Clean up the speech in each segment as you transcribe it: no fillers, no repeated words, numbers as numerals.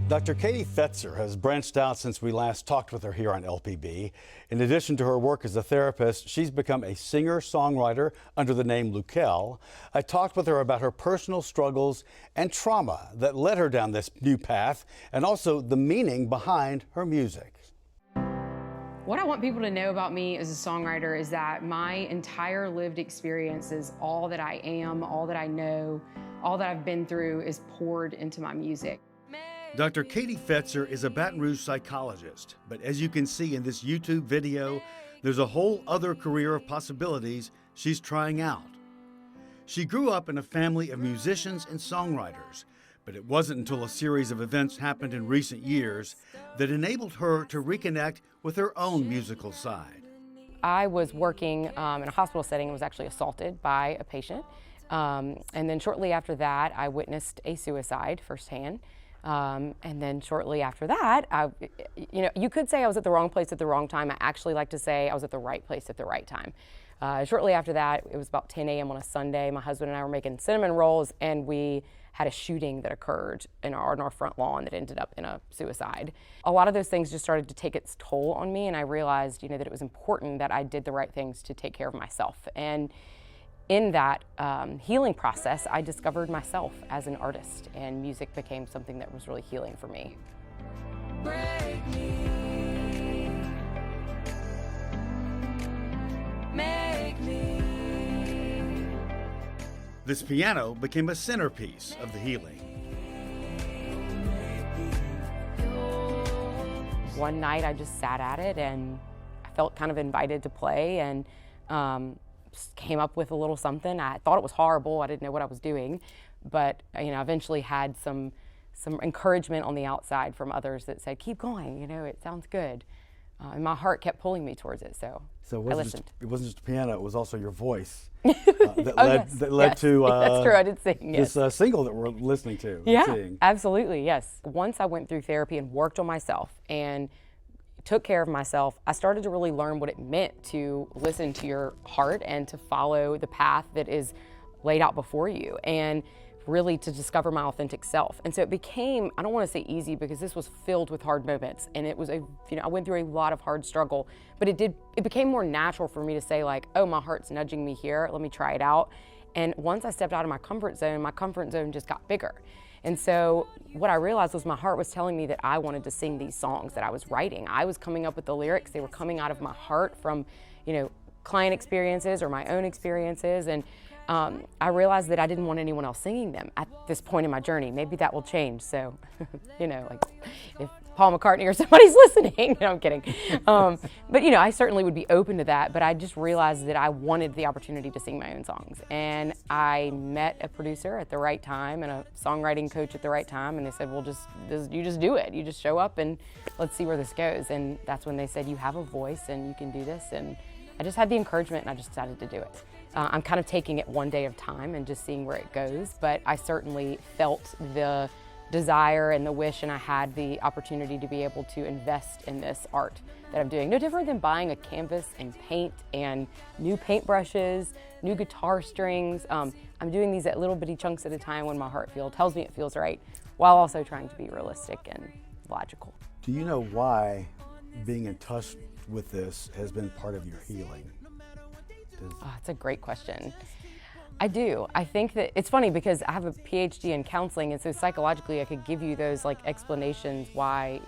Dr. Katie Fetzer has branched out since we last talked with her here on LPB. In addition to her work as a therapist, she's become a singer-songwriter under the name Lukelle. I talked with her about her personal struggles and trauma that led her down this new path, and also the meaning behind her music. What I want people to know about me as a songwriter is that my entire lived experience is all that I am, all that I know, all that I've been through is poured into my music. Dr. Katie Fetzer is a Baton Rouge psychologist, but as you can see in this YouTube video, there's a whole other career of possibilities she's trying out. She grew up in a family of musicians and songwriters, but it wasn't until a series of events happened in recent years that enabled her to reconnect with her own musical side. I was working in a hospital setting and was actually assaulted by a patient. And then shortly after that, I witnessed a suicide firsthand. And then shortly after that, you could say I was at the wrong place at the wrong time. I actually like to say I was at the right place at the right time. Shortly after that, it was about 10 a.m. on a Sunday. My husband and I were making cinnamon rolls, and we had a shooting that occurred on our front lawn that ended up in a suicide. A lot of those things just started to take its toll on me, and I realized, that it was important that I did the right things to take care of myself. And in that healing process, I discovered myself as an artist, and music became something that was really healing for me. Break me, make me. This piano became a centerpiece of the healing. One night I just sat at it and I felt kind of invited to play, and came up with a little something. I thought it was horrible. I didn't know what I was doing, but eventually had some encouragement on the outside from others that said, "Keep going. It sounds good." And my heart kept pulling me towards it, so I listened. It wasn't just a piano; it was also your voice that led to that's true. I did sing. Yes. This single that we're listening to. Yeah, seeing. Absolutely. Yes. Once I went through therapy and worked on myself and took care of myself, I started to really learn what it meant to listen to your heart and to follow the path that is laid out before you, and really to discover my authentic self. And so it became, I don't want to say easy, because this was filled with hard moments, and it was I went through a lot of hard struggle, but it became more natural for me to say, like, oh, my heart's nudging me here, let me try it out. And once I stepped out of my comfort zone just got bigger. And so what I realized was my heart was telling me that I wanted to sing these songs that I was writing. I was coming up with the lyrics. They were coming out of my heart from, client experiences or my own experiences. And I realized that I didn't want anyone else singing them at this point in my journey. Maybe that will change. So, like if Paul McCartney or somebody's listening, no, I'm kidding. But I certainly would be open to that. But I just realized that I wanted the opportunity to sing my own songs. And I met a producer at the right time and a songwriting coach at the right time. And they said, well, you just do it. You just show up and let's see where this goes. And that's when they said, you have a voice and you can do this. And I just had the encouragement and I just decided to do it. I'm kind of taking it one day at a time and just seeing where it goes, but I certainly felt the desire and the wish, and I had the opportunity to be able to invest in this art that I'm doing. No different than buying a canvas and paint and new paintbrushes, new guitar strings. I'm doing these at little bitty chunks at a time when my heart tells me it feels right, while also trying to be realistic and logical. Do you know why being in touch with this has been part of your healing? That's a great question. I do. I think that it's funny because I have a PhD in counseling, and so psychologically I could give you those explanations why,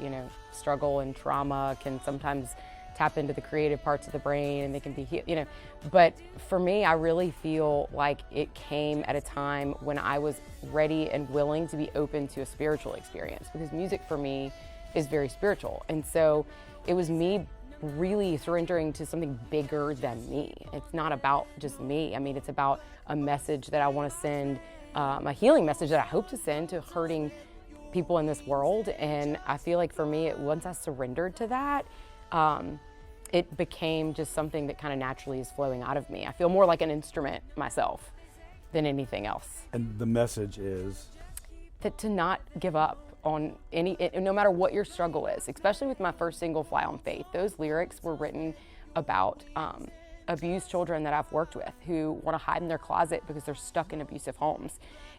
struggle and trauma can sometimes tap into the creative parts of the brain and they can be, but for me, I really feel like it came at a time when I was ready and willing to be open to a spiritual experience, because music for me is very spiritual. And so it was me really surrendering to something bigger than me. It's not about just me. It's about a message that I want to send, a healing message that I hope to send to hurting people in this world. And I feel like for me, once I surrendered to that, it became just something that kind of naturally is flowing out of me. I feel more like an instrument myself than anything else. And the message is? That to not give up on no matter what your struggle is, especially with my first single, Fly on Faith. Those lyrics were written about abused children that I've worked with who want to hide in their closet because they're stuck in abusive homes.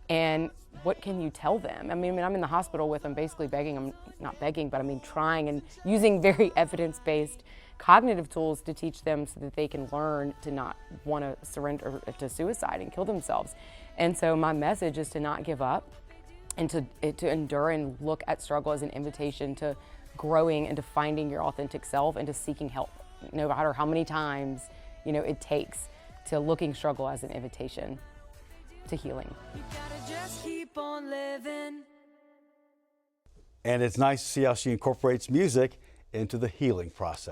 And what can you tell them? I mean, I'm in the hospital with them basically begging them, not begging, but I mean trying and using very evidence-based cognitive tools to teach them so that they can learn to not want to surrender to suicide and kill themselves. And so my message is to not give up and to endure and look at struggle as an invitation to growing and to finding your authentic self and to seeking help, no matter how many times, you know, it takes, to looking struggle as an invitation to healing. You gotta just keep on living. And it's nice to see how she incorporates music into the healing process.